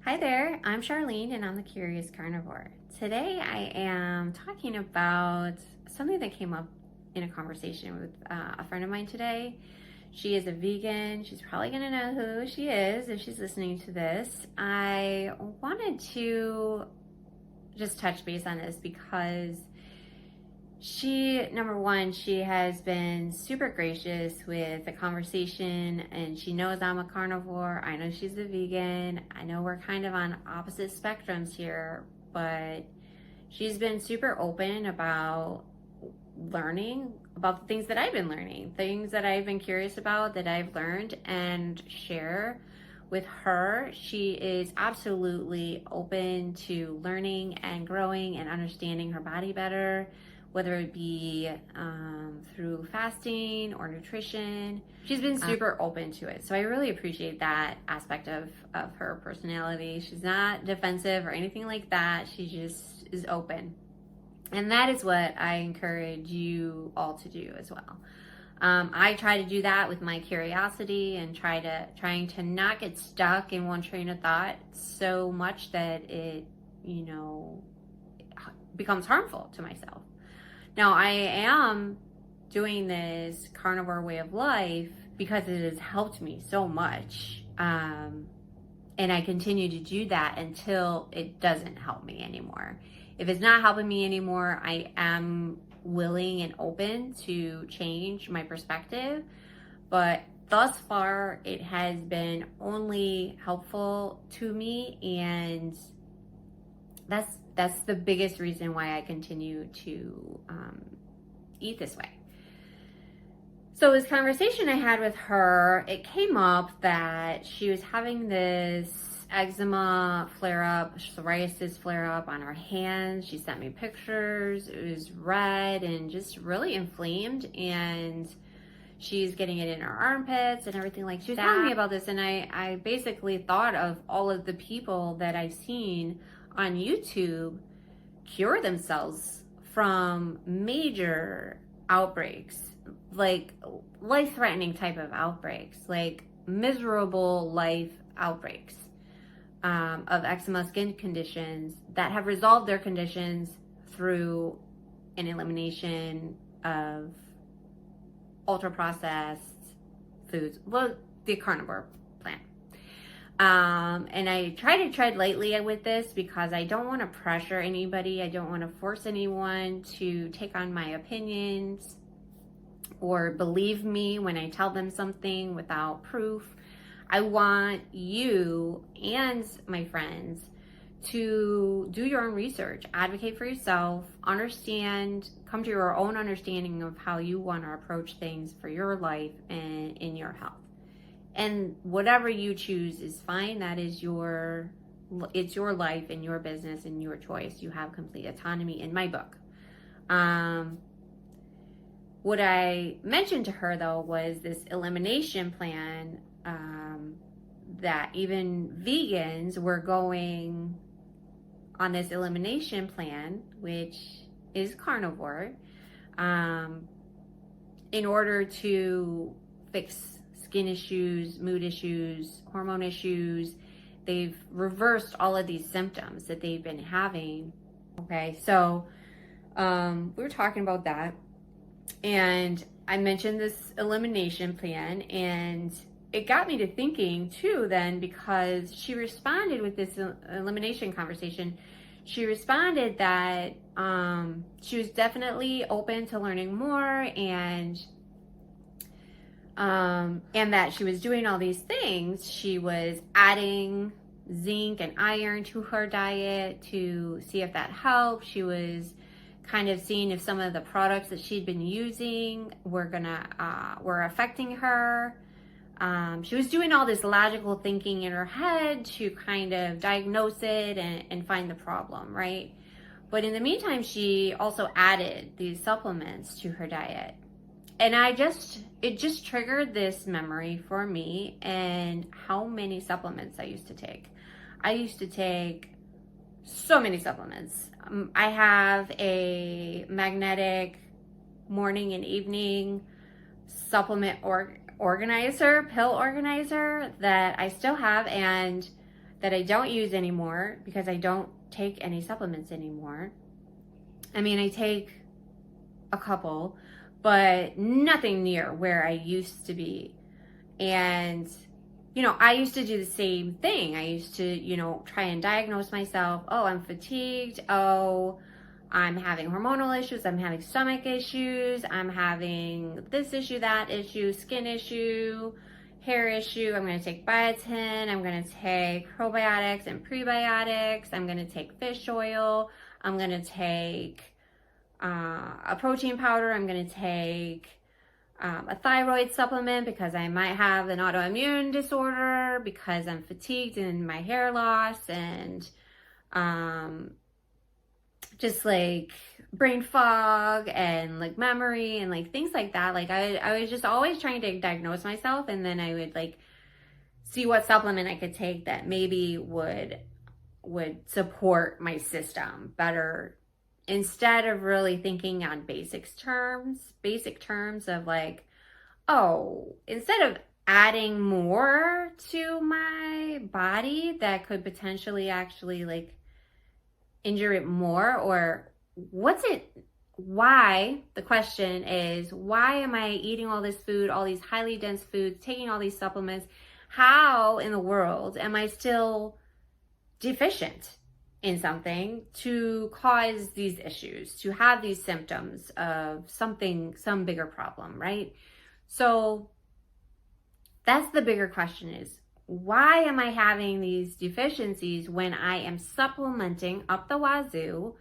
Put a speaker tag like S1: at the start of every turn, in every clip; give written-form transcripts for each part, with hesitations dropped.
S1: Hi there, I'm Charlene and I'm the Curious Carnivore. Today I am talking about something that came up in a conversation with a friend of mine today. She is a vegan. She's probably going to know who she is if she's listening to this. I wanted to just touch base on this because number one, she has been super gracious with the conversation and she knows I'm a carnivore. I know she's a vegan. I know we're kind of on opposite spectrums here, but she's been super open about learning about the things that I've been learning, things that I've been curious about that I've learned and share with her. She is absolutely open to learning and growing and understanding her body better, whether it be through fasting or nutrition. She's been super open to it. So I really appreciate that aspect of her personality. She's not defensive or anything like that. She just is open. And that is what I encourage you all to do as well. I try to do that with my curiosity and trying to not get stuck in one train of thought so much that it, becomes harmful to myself. Now, I am doing this carnivore way of life because it has helped me so much. And I continue to do that until it doesn't help me anymore. If it's not helping me anymore, I am willing and open to change my perspective. But thus far, it has been only helpful to me, and that's the biggest reason why I continue to eat this way. So this conversation I had with her, it came up that she was having this eczema flare-up, psoriasis flare-up on her hands. She sent me pictures. It was red and just really inflamed, and she's getting it in her armpits and everything like that. She was telling me about this, and I basically thought of all of the people that I've seen on YouTube cure themselves from major outbreaks, like life-threatening type of outbreaks, like miserable life outbreaks of eczema skin conditions that have resolved their conditions through an elimination of ultra-processed foods, well, the carnivore plant. And I try to tread lightly with this because I don't want to pressure anybody. I don't want to force anyone to take on my opinions or believe me when I tell them something without proof. I want you and my friends to do your own research, advocate for yourself, understand, come to your own understanding of how you want to approach things for your life and in your health. And whatever you choose is fine. That is it's your life and your business and your choice. You have complete autonomy in my book. What I mentioned to her though was this elimination plan, that even vegans were going on this elimination plan, which is carnivore, in order to fix skin issues, mood issues, hormone issues. They've reversed all of these symptoms that they've been having. Okay, so we were talking about that, and I mentioned this elimination plan, and it got me to thinking too then, because she responded with this elimination conversation. She responded that she was definitely open to learning more, and that she was doing all these things. She was adding zinc and iron to her diet to see if that helped. She was kind of seeing if some of the products that she'd been using were affecting her. She was doing all this logical thinking in her head to kind of diagnose it and find the problem, right? But in the meantime, she also added these supplements to her diet. And it just triggered this memory for me and how many supplements I used to take. I used to take so many supplements. I have a magnetic morning and evening supplement pill organizer that I still have, and that I don't use anymore because I don't take any supplements anymore. I mean, I take a couple, but nothing near where I used to be. And, you know, I used to do the same thing. I used to, you know, try and diagnose myself. Oh, I'm fatigued. Oh, I'm having hormonal issues. I'm having stomach issues. I'm having this issue, that issue, skin issue, hair issue. I'm going to take biotin. I'm going to take probiotics and prebiotics. I'm going to take fish oil. I'm going to take a protein powder. I'm going to take a thyroid supplement because I might have an autoimmune disorder because I'm fatigued and my hair loss and just like brain fog and like memory and like things like that. Like I was just always trying to diagnose myself, and then I would like see what supplement I could take that maybe would support my system better, instead of really thinking on basic terms of like, oh, instead of adding more to my body that could potentially actually like injure it more, or the question is, why am I eating all this food, all these highly dense foods, taking all these supplements? How in the world am I still deficient in something to cause these issues, to have these symptoms of some bigger problem, right? So that's the bigger question, is why am I having these deficiencies when I am supplementing up the wazoo?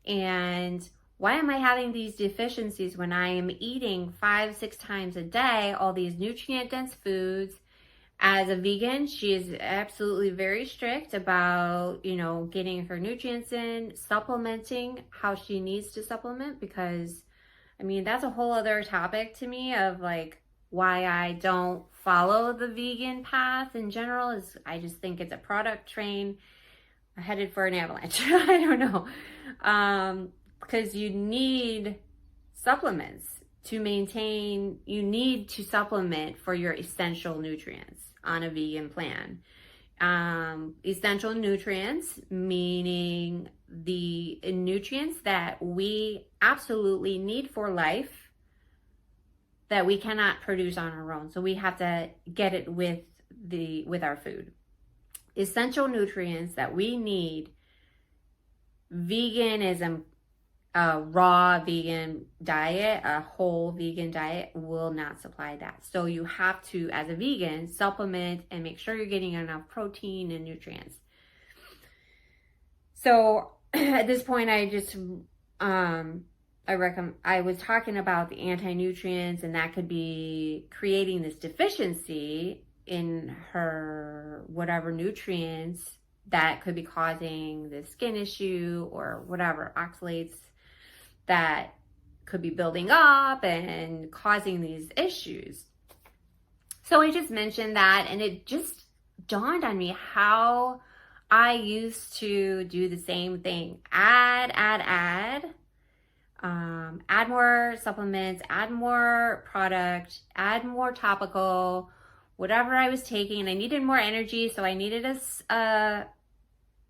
S1: And why am I having these deficiencies when I am eating 5-6 times a day all these nutrient dense foods? As a vegan, she is absolutely very strict about, you know, getting her nutrients in, supplementing how she needs to supplement, because I mean, that's a whole other topic to me of like why I don't follow the vegan path in general. Is I just think it's a product train headed for an avalanche. I don't know. Because you need supplements to maintain, you need to supplement for your essential nutrients on a vegan plan. Essential nutrients, meaning the nutrients that we absolutely need for life that we cannot produce on our own. So we have to get it with our food. Essential nutrients that we need. Veganism, a raw vegan diet, a whole vegan diet will not supply that. So you have to, as a vegan, supplement and make sure you're getting enough protein and nutrients. So at this point, I just, I was talking about the anti-nutrients, and that could be creating this deficiency in her whatever nutrients that could be causing the skin issue or whatever oxalates that could be building up and causing these issues. So I just mentioned that, and it just dawned on me how I used to do the same thing. Add more supplements, add more product, add more topical, whatever I was taking. And I needed more energy, so I needed a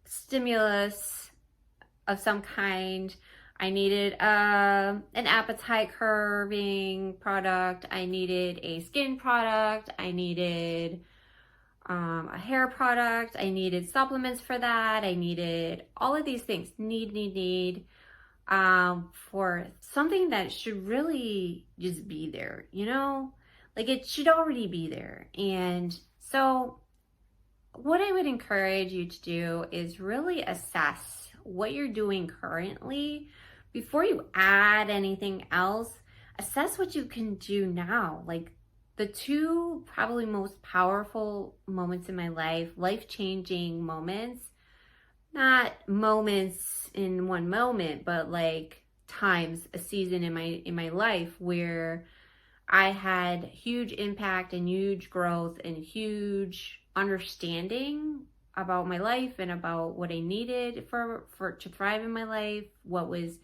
S1: stimulus of some kind. I needed an appetite curbing product. I needed a skin product. I needed a hair product. I needed supplements for that. I needed all of these things. Need for something that should really just be there, you know? Like it should already be there. And so what I would encourage you to do is really assess what you're doing currently before you add anything else. Assess what you can do now. Like the two probably most powerful moments in my life-changing moments, not moments in one moment, but like times, a season in my life where I had huge impact and huge growth and huge understanding about my life and about what I needed for to thrive in my life, what was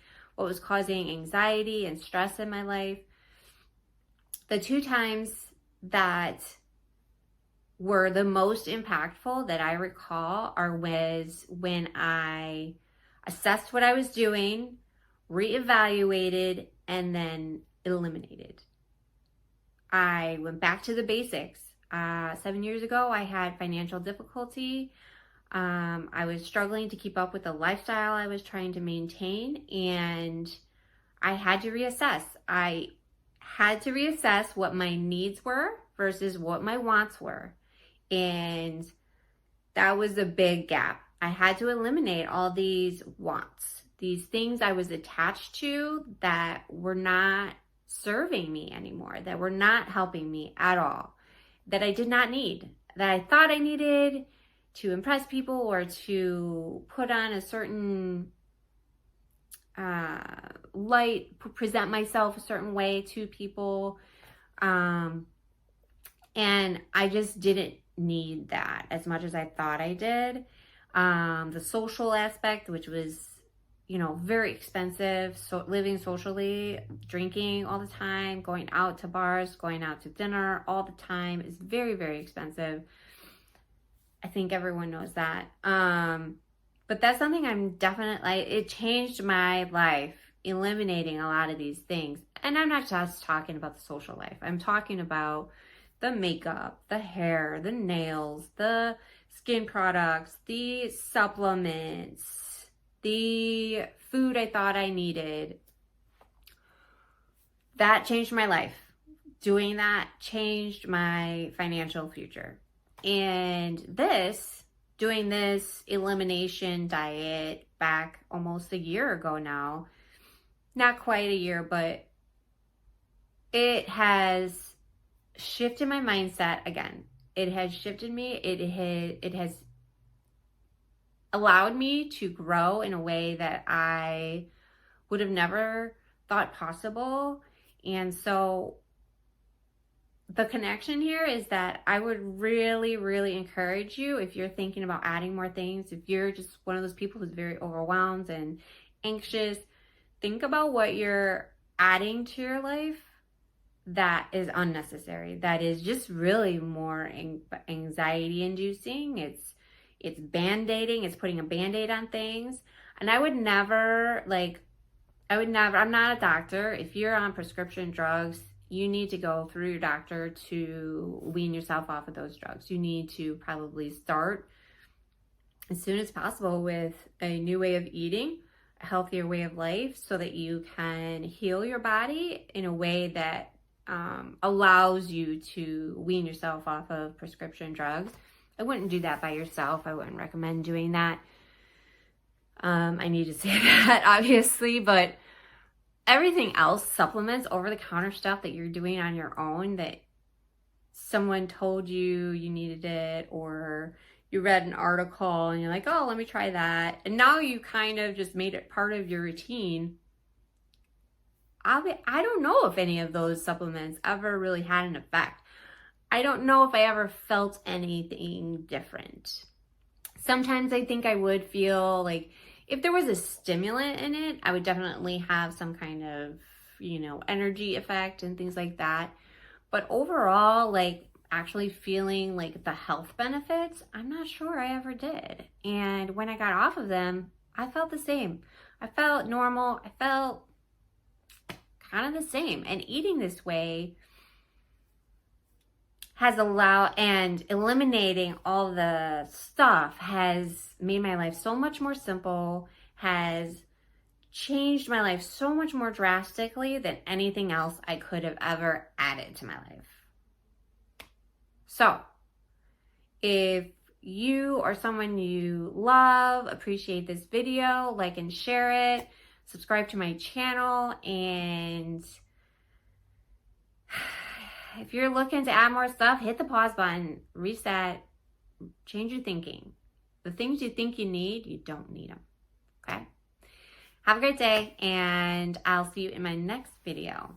S1: causing anxiety and stress in my life. The two times that were the most impactful that I recall was when I assessed what I was doing, reevaluated, and then eliminated. I went back to the basics. 7 years ago, I had financial difficulty. I was struggling to keep up with the lifestyle I was trying to maintain, and I had to reassess. I had to reassess what my needs were versus what my wants were. And that was a big gap. I had to eliminate all these wants, these things I was attached to that were not serving me anymore, that were not helping me at all, that I did not need, that I thought I needed to impress people or to put on a certain light, present myself a certain way to people. And I just didn't need that as much as I thought I did. The social aspect, which was, very expensive. So living socially, drinking all the time, going out to bars, going out to dinner all the time is very, very expensive. I think everyone knows that. But that's something it changed my life, eliminating a lot of these things. And I'm not just talking about the social life. I'm talking about the makeup, the hair, the nails, the skin products, the supplements, the food I thought I needed. That changed my life. Doing that changed my financial future. And doing this elimination diet back almost a year ago now, not quite a year, but it has shifted my mindset again. It has shifted me. It has allowed me to grow in a way that I would have never thought possible. And so the connection here is that I would really, really encourage you, if you're thinking about adding more things, if you're just one of those people who's very overwhelmed and anxious, think about what you're adding to your life that is unnecessary, that is just really more anxiety inducing. It's band-aiding, it's putting a band-aid on things. And I'm not a doctor. If you're on prescription drugs, you need to go through your doctor to wean yourself off of those drugs. You need to probably start as soon as possible with a new way of eating, a healthier way of life, so that you can heal your body in a way that allows you to wean yourself off of prescription drugs. I wouldn't do that by yourself. I wouldn't recommend doing that. I need to say that, obviously, but everything else, supplements, over-the-counter stuff that you're doing on your own, that someone told you needed it, or you read an article and you're like, oh, let me try that. And now you kind of just made it part of your routine. I don't know if any of those supplements ever really had an effect. I don't know if I ever felt anything different. Sometimes I think I would feel like if there was a stimulant in it, I would definitely have some kind of, energy effect and things like that. But overall, actually feeling like the health benefits, I'm not sure I ever did. And when I got off of them, I felt the same. I felt normal. I felt kind of the same. And eating this way has allowed, and eliminating all the stuff has made my life so much more simple, has changed my life so much more drastically than anything else I could have ever added to my life. So, if you or someone you love, appreciate this video, like and share it, subscribe to my channel, and if you're looking to add more stuff, hit the pause button, reset, change your thinking. The things you think you need, you don't need them, okay? Have a great day, and I'll see you in my next video.